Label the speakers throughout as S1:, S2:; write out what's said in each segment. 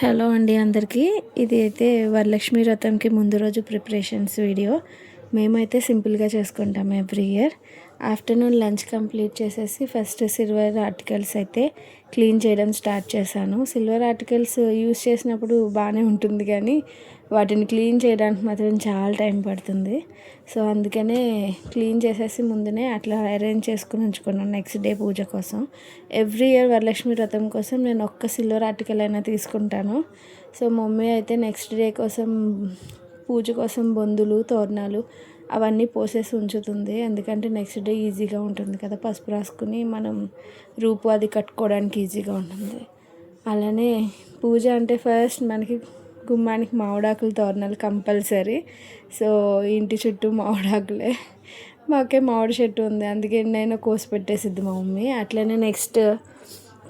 S1: Hello అండి అందరికీ. ఇది అయితే వరలక్ష్మి వ్రతంకి ముందు రోజు ప్రిపరేషన్స్ వీడియో. మేమైతే సింపుల్గా చేసుకుంటాం every year. Afternoon lunch complete చేసేసి ఫస్ట్ సిల్వర్ ఆర్టికల్స్ అయితే క్లీన్ చేయడం స్టార్ట్ చేశాను. సిల్వర్ ఆర్టికల్స్ యూస్ చేసినప్పుడు బాగానే ఉంటుంది, కానీ వాటిని క్లీన్ చేయడానికి మాత్రం చాలా టైం పడుతుంది. సో అందుకనే క్లీన్ చేసేసి ముందునే అట్లా అరేంజ్ చేసుకుని ఉంచుకున్నాను నెక్స్ట్ డే పూజ కోసం. ఎవ్రీ ఇయర్ వరలక్ష్మి వ్రతం కోసం నేను ఒక్క సిల్వర్ ఆర్టికల్ అయినా తీసుకుంటాను. సో మమ్మీ అయితే నెక్స్ట్ డే కోసం పూజ కోసం బొందులు, తోరణాలు అవన్నీ పోసేసి ఉంచుతుంది. ఎందుకంటే నెక్స్ట్ డే ఈజీగా ఉంటుంది కదా, పసుపు రాసుకుని మనం రూపు అది కట్టుకోవడానికి ఈజీగా ఉంటుంది. అలానే పూజ అంటే ఫస్ట్ మనకి గుమ్మానికి మామిడాకులు తోరణాలు కంపల్సరీ. సో ఇంటి చుట్టూ మామిడాకులే. మాకే మామిడి చెట్టు ఉంది, అందుకే నేను కోసి పెట్టేసిద్ది మా మమ్మీ. అట్లనే నెక్స్ట్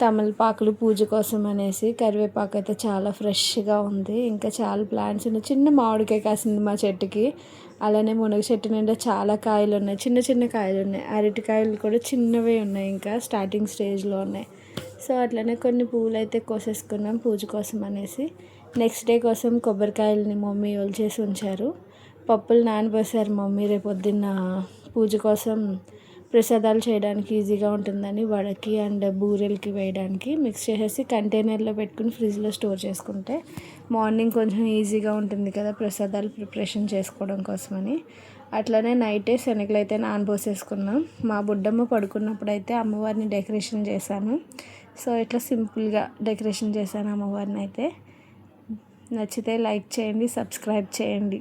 S1: తమలపాకులు పూజ కోసం అనేసి కరివేపాకు అయితే చాలా ఫ్రెష్గా ఉంది. ఇంకా చాలా ప్లాంట్స్ ఉన్నాయి. చిన్న మామిడికాయ కాసింది మా చెట్టుకి. అలానే మునగ చెట్టు నిండా చాలా కాయలు ఉన్నాయి, చిన్న చిన్న కాయలు ఉన్నాయి. అరటికాయలు కూడా చిన్నవే ఉన్నాయి, ఇంకా స్టార్టింగ్ స్టేజ్లో ఉన్నాయి. సో అట్లనే కొన్ని పువ్వులు అయితే కోసేసుకున్నాం పూజ కోసం అనేసి. నెక్స్ట్ డే కోసం కొబ్బరికాయలని మమ్మీ ఒలిచేసి ఉంచారు. పప్పులు నానబోసారు మమ్మీ, రేపు పొద్దున్న పూజ కోసం ప్రసాదాలు చేయడానికి ఈజీగా ఉంటుందని వడకి అండ్ బూరెలకి వేయడానికి మిక్స్ చేసేసి కంటైనర్లో పెట్టుకుని ఫ్రిడ్జ్లో స్టోర్ చేసుకుంటే మార్నింగ్ కొంచెం ఈజీగా ఉంటుంది కదా ప్రసాదాలు ప్రిపరేషన్ చేసుకోవడం కోసమని. అట్లనే నైటే శనగలు అయితే నానబోసేసుకున్నాం. మా బుడ్డమ్మ పడుకున్నప్పుడు అయితే అమ్మవారిని డెకరేషన్ చేశాను. సో ఇట్లా సింపుల్గా డెకరేషన్ చేశాను అమ్మవారిని అయితే. నచ్చితే లైక్ చేయండి, సబ్స్క్రైబ్ చేయండి.